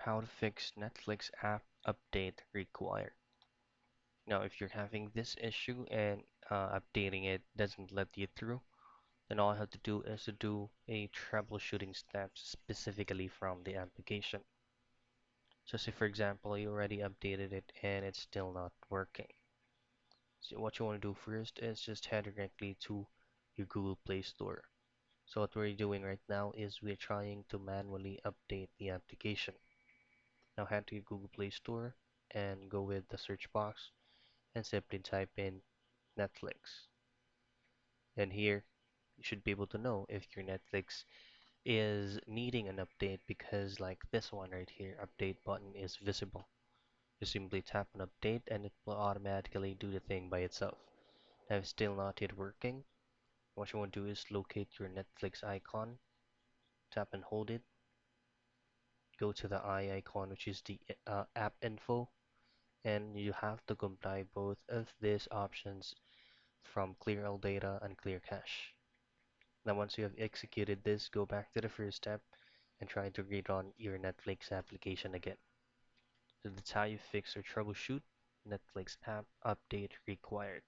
How to fix Netflix app update required. Now, if you're having this issue and updating it doesn't let you through, then all I have to do is to do a troubleshooting steps specifically from the application. So say for example, you already updated it and it's still not working. So what you want to do first is just head directly to your Google Play Store. So what we're doing right now is we're trying to manually update the application. Now head to your Google Play Store and go with the search box and simply type in Netflix. And here you should be able to know if your Netflix is needing an update because like this one right here, update button is visible. You simply tap on update and it will automatically do the thing by itself. Now if it's still not yet working, what you want to do is locate your Netflix icon, tap and hold it, go to the eye icon which is the app info, and you have to comply both of these options from clear all data and clear cache. Now once you have executed this, go back to the first step and try to rerun your Netflix application again. So that's how you fix or troubleshoot Netflix app update required.